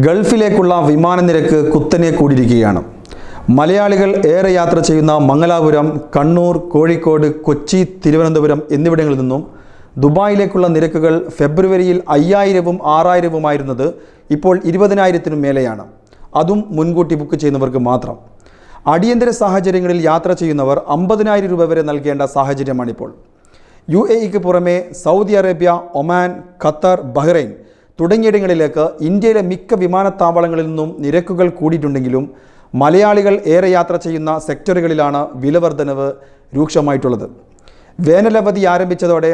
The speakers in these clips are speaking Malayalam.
ഗൾഫിലേക്കുള്ള വിമാന നിരക്ക് കുത്തനെ കൂടിയിരിക്കുകയാണ്. മലയാളികൾ ഏറെ യാത്ര ചെയ്യുന്ന മംഗലാപുരം, കണ്ണൂർ, കോഴിക്കോട്, കൊച്ചി, തിരുവനന്തപുരം എന്നിവിടങ്ങളിൽ നിന്നും ദുബായിലേക്കുള്ള നിരക്കുകൾ ഫെബ്രുവരിയിൽ 5000-ഉം 6000-ഉമായിരുന്നത് ഇപ്പോൾ 20,000-നും മേലെയാണ്. അതും മുൻകൂട്ടി ബുക്ക് ചെയ്യുന്നവർക്ക് മാത്രം. അടിയന്തര സാഹചര്യങ്ങളിൽ യാത്ര ചെയ്യുന്നവർ 50,000 രൂപ വരെ നൽകേണ്ട സാഹചര്യമാണിപ്പോൾ. UAEക്ക് പുറമെ Saudi Arabia, Oman, Qatar, Bahrain തുടങ്ങിയിടങ്ങളിലേക്ക് ഇന്ത്യയിലെ മിക്ക വിമാനത്താവളങ്ങളിൽ നിന്നും നിരക്കുകൾ കൂടിയിട്ടുണ്ടെങ്കിലും മലയാളികൾ ഏറെ യാത്ര ചെയ്യുന്ന സെക്ടറുകളിലാണ് വിലവർധനവ് രൂക്ഷമായിട്ടുള്ളത്. വേനലവധി ആരംഭിച്ചതോടെ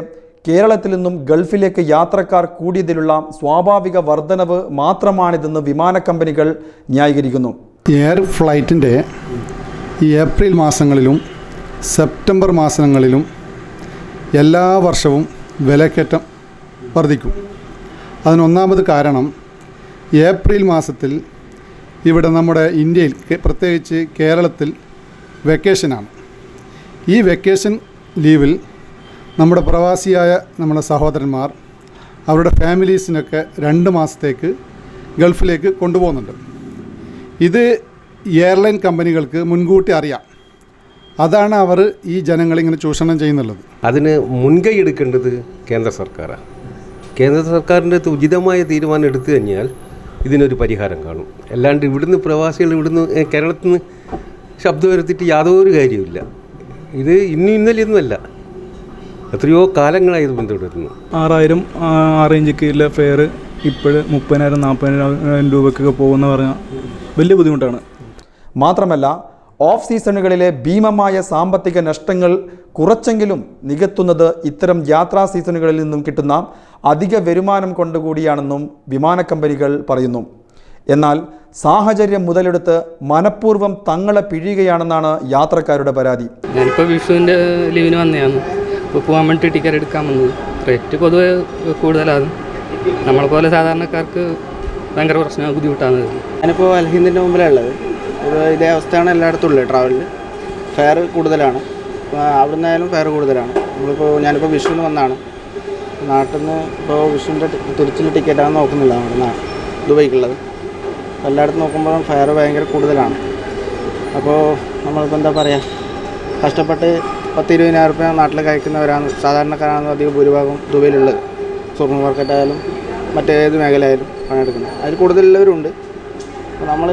കേരളത്തിൽ നിന്നും ഗൾഫിലേക്ക് യാത്രക്കാർ കൂടിയതിലുള്ള സ്വാഭാവിക വർധനവ് മാത്രമാണിതെന്ന് വിമാന കമ്പനികൾ ന്യായീകരിക്കുന്നു. എയർ ഫ്ലൈറ്റിൻ്റെ ഈ ഏപ്രിൽ മാസങ്ങളിലും സെപ്റ്റംബർ മാസങ്ങളിലും എല്ലാ വർഷവും വിലക്കയറ്റം വർദ്ധിക്കും. അതിനൊന്നാമത് കാരണം ഏപ്രിൽ മാസത്തിൽ ഇവിടെ നമ്മുടെ ഇന്ത്യയിൽ പ്രത്യേകിച്ച് കേരളത്തിൽ വെക്കേഷനാണ്. ഈ വെക്കേഷൻ ലീവിൽ നമ്മുടെ പ്രവാസിയായ നമ്മുടെ സഹോദരന്മാർ അവരുടെ ഫാമിലീസിനൊക്കെ 2 മാസത്തേക്ക് ഗൾഫിലേക്ക് കൊണ്ടുപോകുന്നുണ്ട്. ഇത് എയർലൈൻ കമ്പനികൾക്ക് മുൻകൂട്ടി അറിയാം. അതാണ് അവർ ഈ ജനങ്ങളിങ്ങനെ ചൂഷണം ചെയ്യുന്നുള്ളത്. അതിന് മുൻകൈ എടുക്കേണ്ടത് കേന്ദ്ര സർക്കാരാണ്. കേന്ദ്ര സർക്കാരിൻ്റെ ഉചിതമായ തീരുമാനം എടുത്തു കഴിഞ്ഞാൽ ഇതിനൊരു പരിഹാരം കാണും. അല്ലാണ്ട് ഇവിടുന്ന് പ്രവാസികൾ കേരളത്തിൽ നിന്ന് ശബ്ദം വരുത്തിയിട്ട് യാതൊരു കാര്യമില്ല. ഇത് ഇന്നലെയൊന്നുമല്ല, എത്രയോ കാലങ്ങളായി ഇത് പിന്തുടരുന്നു. 6000 ആ റേഞ്ചൊക്കെയുള്ള ഫെയർ ഇപ്പോൾ 30,000 40,000 രൂപയ്ക്കൊക്കെ പോകുന്ന പറഞ്ഞാൽ വലിയ ബുദ്ധിമുട്ടാണ്. മാത്രമല്ല ഓഫ് സീസണുകളിലെ ഭീമമായ സാമ്പത്തിക നഷ്ടങ്ങൾ കുറച്ചെങ്കിലും നികത്തുന്നത് ഇത്തരം യാത്രാ സീസണുകളിൽ നിന്നും കിട്ടുന്ന അധിക വരുമാനം കൊണ്ടുകൂടിയാണെന്നും വിമാന കമ്പനികൾ പറയുന്നു. എന്നാൽ സാഹചര്യം മുതലെടുത്ത് മനഃപൂർവ്വം തങ്ങളെ പിഴിയുകയാണെന്നാണ് യാത്രക്കാരുടെ പരാതി. ഞാനിപ്പോൾ വിഷുവിൻ്റെ ലീവിന് വന്നതാണ്. ഇപ്പോൾ പോകാൻ വേണ്ടി ടിക്കറ്റ് എടുക്കാൻ വന്നത്. റേറ്റ് പൊതുവെ കൂടുതലാണ്. നമ്മളെപ്പോലെ സാധാരണക്കാർക്ക് ഭയങ്കര പ്രശ്നമാണ്, ബുദ്ധിമുട്ടാണ്. ഞാനിപ്പോൾ അൽഹിന്ദിൻ്റെ മുമ്പിലുള്ളത്. ഇതേ അവസ്ഥയാണ് എല്ലായിടത്തും ഉള്ളത്. ട്രാവലിൽ ഫെയർ കൂടുതലാണ്. അവിടെ നിന്നായാലും ഫെയർ കൂടുതലാണ്. ഞാനിപ്പോൾ വിഷുവിന് വന്നതാണ്. നാട്ടിൽ നിന്ന് ഇപ്പോൾ വിഷുവിൻ്റെ തിരിച്ചുള്ള ടിക്കറ്റാണ് നോക്കുന്നില്ല നമ്മുടെ ദുബൈക്കുള്ളത്. എല്ലായിടത്തും നോക്കുമ്പോഴും ഫെയർ ഭയങ്കര കൂടുതലാണ്. അപ്പോൾ നമ്മളിപ്പോൾ എന്താ പറയുക, കഷ്ടപ്പെട്ട് 10-20,000 രൂപ നാട്ടിലേക്ക് അയക്കുന്നവരാണ്, സാധാരണക്കാരാണ് അധികം ഭൂരിഭാഗം ദുബൈയിലുള്ളത്. സൂപ്പർ മാർക്കറ്റായാലും മറ്റേത് മേഖലയായാലും പണിയെടുക്കുന്നത്. അതിൽ കൂടുതലുള്ളവരുണ്ട്. അപ്പോൾ നമ്മൾ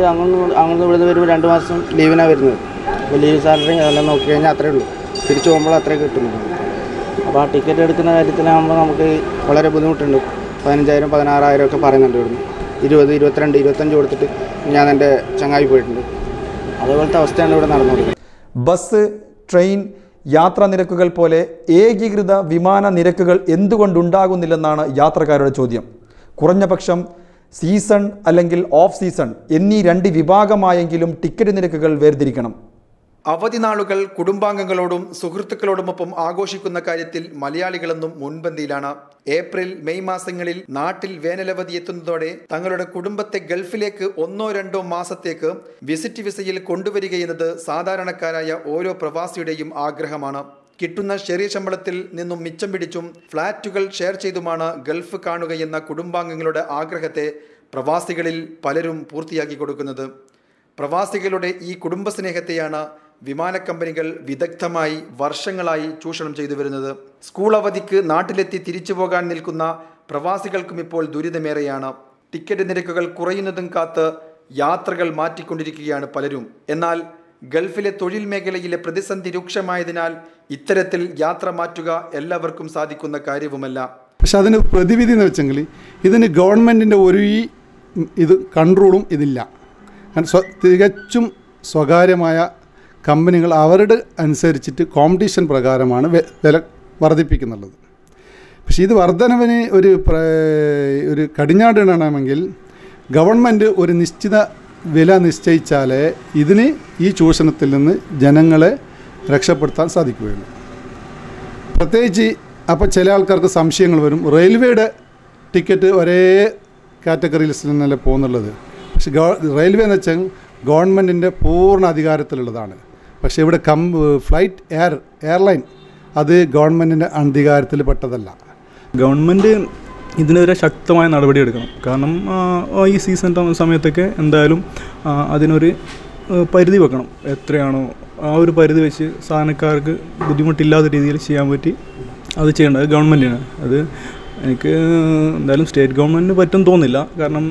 അങ്ങനെ ഇവിടുന്ന് വരുമ്പോൾ 2 മാസം ലീവിനാണ് വരുന്നത്. അപ്പോൾ ലീവ് സാലറി അതെല്ലാം നോക്കി കഴിഞ്ഞാൽ അത്രയേ ഉള്ളൂ. തിരിച്ചു പോകുമ്പോൾ അത്രയേ കിട്ടുന്നു. അപ്പോൾ ആ ടിക്കറ്റ് എടുക്കുന്ന കാര്യത്തിലാകുമ്പോൾ നമുക്ക് വളരെ ബുദ്ധിമുട്ടുണ്ട്. 15,000 16,000 ഒക്കെ പറയുന്നുണ്ട്. ഇവിടുന്ന് 20, 22, 25 കൊടുത്തിട്ട് ഞാൻ എൻ്റെ ചങ്ങായി പോയിട്ടുണ്ട്. അതേപോലത്തെ അവസ്ഥയാണ് ഇവിടെ നടന്നുകൊടുക്കുന്നത്. ബസ്, ട്രെയിൻ യാത്രാ നിരക്കുകൾ പോലെ ഏകീകൃത വിമാന നിരക്കുകൾ എന്തുകൊണ്ടുണ്ടാകുന്നില്ലെന്നാണ് യാത്രക്കാരുടെ ചോദ്യം. കുറഞ്ഞപക്ഷം സീസൺ അല്ലെങ്കിൽ ഓഫ് സീസൺ എന്നീ 2 വിഭാഗമായെങ്കിലും ടിക്കറ്റ് നിരക്കുകൾ വേർതിരിക്കണം. അവധി നാളുകൾ കുടുംബാംഗങ്ങളോടും സുഹൃത്തുക്കളോടുമൊപ്പം ആഘോഷിക്കുന്ന കാര്യത്തിൽ മലയാളികളെന്നും മുൻപന്തിയിലാണ്. ഏപ്രിൽ, മെയ് മാസങ്ങളിൽ നാട്ടിൽ വേനലവധി എത്തുന്നതോടെ തങ്ങളുടെ കുടുംബത്തെ ഗൾഫിലേക്ക് 1-2 മാസത്തേക്ക് വിസിറ്റ് വിസയിൽ കൊണ്ടുവരികയെന്നത് സാധാരണക്കാരായ ഓരോ പ്രവാസിയുടെയും ആഗ്രഹമാണ്. കിട്ടുന്ന ചെറിയ ശമ്പളത്തിൽ നിന്നും മിച്ചം പിടിച്ചും ഫ്ളാറ്റുകൾ ഷെയർ ചെയ്തുമാണ് ഗൾഫ് കാണുകയെന്ന കുടുംബാംഗങ്ങളുടെ ആഗ്രഹത്തെ പ്രവാസികളിൽ പലരും പൂർത്തിയാക്കി കൊടുക്കുന്നത്. പ്രവാസികളുടെ ഈ കുടുംബസ്നേഹത്തെയാണ് വിമാന കമ്പനികൾ വിദഗ്ധമായി വർഷങ്ങളായി ചൂഷണം ചെയ്തു വരുന്നത്. സ്കൂൾ അവധിക്ക് നാട്ടിലെത്തി തിരിച്ചു പോകാൻ നിൽക്കുന്ന പ്രവാസികൾക്കും ഇപ്പോൾ ദുരിതമേറെയാണ്. ടിക്കറ്റ് നിരക്കുകൾ കുറയുന്നതും കാത്ത് യാത്രകൾ മാറ്റിക്കൊണ്ടിരിക്കുകയാണ് പലരും. എന്നാൽ ഗൾഫിലെ തൊഴിൽ മേഖലയിലെ പ്രതിസന്ധി രൂക്ഷമായതിനാൽ ഇത്തരത്തിൽ യാത്ര മാറ്റുക എല്ലാവർക്കും സാധിക്കുന്ന കാര്യവുമല്ല. പക്ഷെ അതിന് പ്രതിവിധി എന്ന് വെച്ചെങ്കിൽ ഇതിന് ഗവൺമെൻറ്റിൻ്റെ ഇത് കൺട്രോളും ഇതില്ല. തികച്ചും സ്വകാര്യമായ കമ്പനികൾ അവരുടെ അനുസരിച്ചിട്ട് കോമ്പറ്റീഷൻ പ്രകാരമാണ് വില വർദ്ധിപ്പിക്കുന്നുള്ളത്. പക്ഷേ ഇത് വർധനവിന് ഒരു കടിഞ്ഞാണിടണമെങ്കിൽ ഗവൺമെൻറ് ഒരു നിശ്ചിത വില നിശ്ചയിച്ചാലേ ഇതിന് ഈ ചൂഷണത്തിൽ നിന്ന് ജനങ്ങളെ രക്ഷപ്പെടുത്താൻ സാധിക്കുകയുള്ളൂ. പ്രത്യേകിച്ച് അപ്പോൾ ചില ആൾക്കാർക്ക് സംശയങ്ങൾ വരും. റെയിൽവേയുടെ ടിക്കറ്റ് ഒരേ കാറ്റഗറിയിൽ നിന്നല്ലേ പോകുന്നുള്ളത്. പക്ഷെ റെയിൽവേ എന്ന് വെച്ചാൽ ഗവൺമെൻറ്റിൻ്റെ പൂർണ്ണ അധികാരത്തിലുള്ളതാണ്. പക്ഷേ ഇവിടെ ഫ്ലൈറ്റ് എയർലൈൻ അത് ഗവൺമെൻറ്റിൻ്റെ അധികാരത്തിൽ പെട്ടതല്ല. ഗവൺമെൻറ് ഇതിനെതിരെ ശക്തമായ നടപടിയെടുക്കണം. കാരണം ഈ സീസൺ സമയത്തൊക്കെ എന്തായാലും അതിനൊരു പരിധി വെക്കണം. എത്രയാണോ ആ ഒരു പരിധി വെച്ച് സാധാരണക്കാർക്ക് ബുദ്ധിമുട്ടില്ലാത്ത രീതിയിൽ ചെയ്യാൻ പറ്റി അത് ചെയ്യേണ്ടത് ഗവൺമെൻറ്റിനാണ്. അത് എനിക്ക് എന്തായാലും സ്റ്റേറ്റ് ഗവൺമെൻറ്റിന് പറ്റും തോന്നില്ല. കാരണം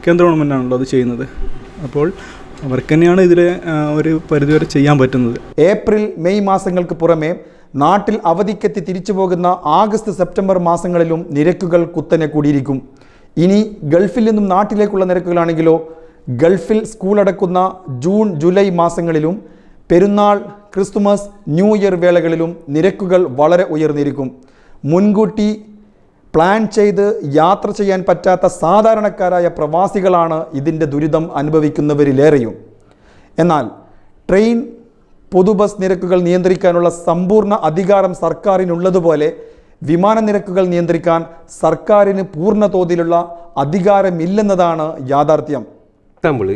കേന്ദ്ര ഗവൺമെൻറ്റാണല്ലോ അത് ചെയ്യുന്നത്. അപ്പോൾ അവർക്ക് തന്നെയാണ് ഇതിലെ ഒരു പരിധിവരെ ചെയ്യാൻ പറ്റുന്നത്. ഏപ്രിൽ മെയ് മാസങ്ങൾക്ക് പുറമെ നാട്ടിൽ അവധിക്കെത്തി തിരിച്ചു പോകുന്ന ആഗസ്റ്റ് സെപ്റ്റംബർ മാസങ്ങളിലും നിരക്കുകൾ കുത്തനെ കൂടിയിരിക്കും. ഇനി ഗൾഫിൽ നിന്നും നാട്ടിലേക്കുള്ള നിരക്കുകളാണെങ്കിലോ ഗൾഫിൽ സ്കൂൾ അടക്കുന്ന ജൂൺ ജൂലൈ മാസങ്ങളിലും പെരുന്നാൾ, ക്രിസ്തുമസ്, ന്യൂ ഇയർ വേളകളിലും നിരക്കുകൾ വളരെ ഉയർന്നിരിക്കും. മുൻകൂട്ടി പ്ലാൻ ചെയ്ത് യാത്ര ചെയ്യാൻ പറ്റാത്ത സാധാരണക്കാരായ പ്രവാസികളാണ് ഇതിൻ്റെ ദുരിതം അനുഭവിക്കുന്നവരിലേറെയും. എന്നാൽ ട്രെയിൻ, പൊതുബസ് നിരക്കുകൾ നിയന്ത്രിക്കാനുള്ള സമ്പൂർണ്ണ അധികാരം സർക്കാരിനുള്ളതുപോലെ വിമാന നിരക്കുകൾ നിയന്ത്രിക്കാൻ സർക്കാരിന് പൂർണ്ണ തോതിലുള്ള അധികാരമില്ലെന്നതാണ് യാഥാർത്ഥ്യം. എക്സാമ്പിൾ,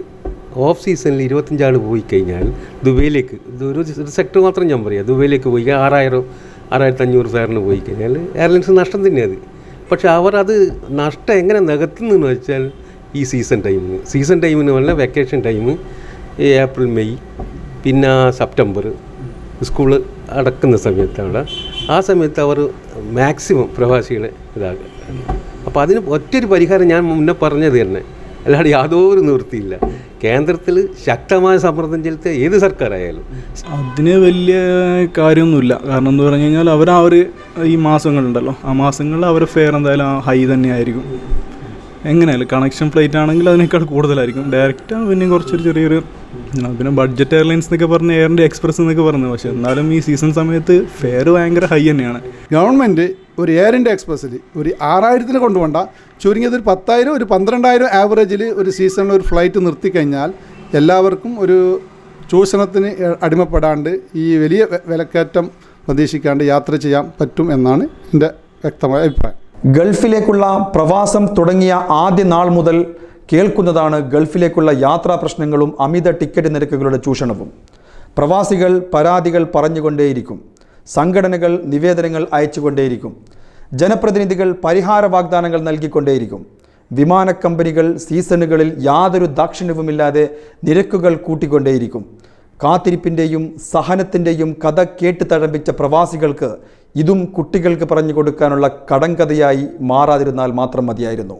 ഓഫ് സീസണിൽ 25 ആൾ പോയി കഴിഞ്ഞാൽ ദുബൈയിലേക്ക്, ഒരു സെക്ടർ മാത്രം ഞാൻ പറയാം, ദുബൈയിലേക്ക് പോയി 6,500 ഫെയറിന് പോയി കഴിഞ്ഞാൽ എയർലൈൻസ് നഷ്ടം തന്നെയാണ്. പക്ഷേ അവരത് നഷ്ടം എങ്ങനെ നികത്തുന്നതെന്ന് വെച്ചാൽ ഈ സീസൺ ടൈമിന് വല്ല വെക്കേഷൻ ടൈം ഏപ്രിൽ മെയ് പിന്നെ സെപ്റ്റംബർ സ്കൂൾ അടക്കുന്ന സമയത്താണ്. ആ സമയത്ത് അവർ മാക്സിമം പ്രവാസികളെ ഇതാക്കുക. അപ്പോൾ അതിന് ഒറ്റൊരു പരിഹാരം ഞാൻ മുന്നേ പറഞ്ഞത് തന്നെ, അല്ലാതെ യാതൊരു നിവൃത്തിയില്ല. കേന്ദ്രത്തിൽ ശക്തമായ സമ്മർദ്ദം ചെലുത്തിയ ഏത് സർക്കാരായാലും അതിന് വലിയ കാര്യമൊന്നുമില്ല. കാരണം എന്ന് പറഞ്ഞു കഴിഞ്ഞാൽ ഈ മാസങ്ങളുണ്ടല്ലോ, ആ മാസങ്ങളിൽ അവരുടെ ഫെയർ എന്തായാലും ഹൈ തന്നെയായിരിക്കും. എങ്ങനെയായാലും കണക്ഷൻ ഫ്ലൈറ്റ് ആണെങ്കിൽ അതിനേക്കാൾ കൂടുതലായിരിക്കും. ഡയറക്റ്റാണ് പിന്നെയും കുറച്ചൊരു ചെറിയൊരു, പിന്നെ ബഡ്ജറ്റ് എയർലൈൻസ് എന്നൊക്കെ പറഞ്ഞ് എയർ ഇന്ത്യ എക്സ്പ്രസ് എന്നൊക്കെ പറഞ്ഞു. പക്ഷേ എന്നാലും ഈ സീസൺ സമയത്ത് ഫെയർ ഭയങ്കര ഹൈ തന്നെയാണ്. ഗവൺമെൻറ് ഒരു എയർ ഇന്ത്യ എക്സ്പ്രസ്സിൽ ഒരു 6,000 കൊണ്ടുപോകണ്ട, ചുരുങ്ങിയത് ഒരു 10,000 ഒരു 12,000 ആവറേജിൽ ഒരു സീസണിൽ ഒരു ഫ്ലൈറ്റ് നിർത്തിക്കഴിഞ്ഞാൽ എല്ലാവർക്കും ഒരു ചൂഷണത്തിന് അടിമപ്പെടാണ്ട് ഈ വലിയ വിലക്കയറ്റം പ്രതീക്ഷിക്കാണ്ട് യാത്ര ചെയ്യാൻ പറ്റും എന്നാണ് എൻ്റെ വ്യക്തമായ അഭിപ്രായം. ഗൾഫിലേക്കുള്ള പ്രവാസം തുടങ്ങിയ ആദ്യ നാൾ മുതൽ കേൾക്കുന്നതാണ് ഗൾഫിലേക്കുള്ള യാത്രാ പ്രശ്നങ്ങളും അമിത ടിക്കറ്റ് നിരക്കുകളുടെ ചൂഷണവും. പ്രവാസികൾ പരാതികൾ പറഞ്ഞുകൊണ്ടേയിരിക്കും. സംഘടനകൾ നിവേദനങ്ങൾ അയച്ചുകൊണ്ടേയിരിക്കും. ജനപ്രതിനിധികൾ പരിഹാര വാഗ്ദാനങ്ങൾ നൽകിക്കൊണ്ടേയിരിക്കും. വിമാന കമ്പനികൾ സീസണുകളിൽ യാതൊരു ദാക്ഷിണ്യവുമില്ലാതെ നിരക്കുകൾ കൂട്ടിക്കൊണ്ടേയിരിക്കും. കാത്തിരിപ്പിൻ്റെയും സഹനത്തിൻ്റെയും കഥ കേട്ട് തഴമ്പിച്ച പ്രവാസികൾക്ക് ഇതും കുട്ടികൾക്ക് പറഞ്ഞു കൊടുക്കാനുള്ള കടങ്കഥയായി മാറാതിരുന്നാൽ മാത്രം മതിയായിരുന്നു.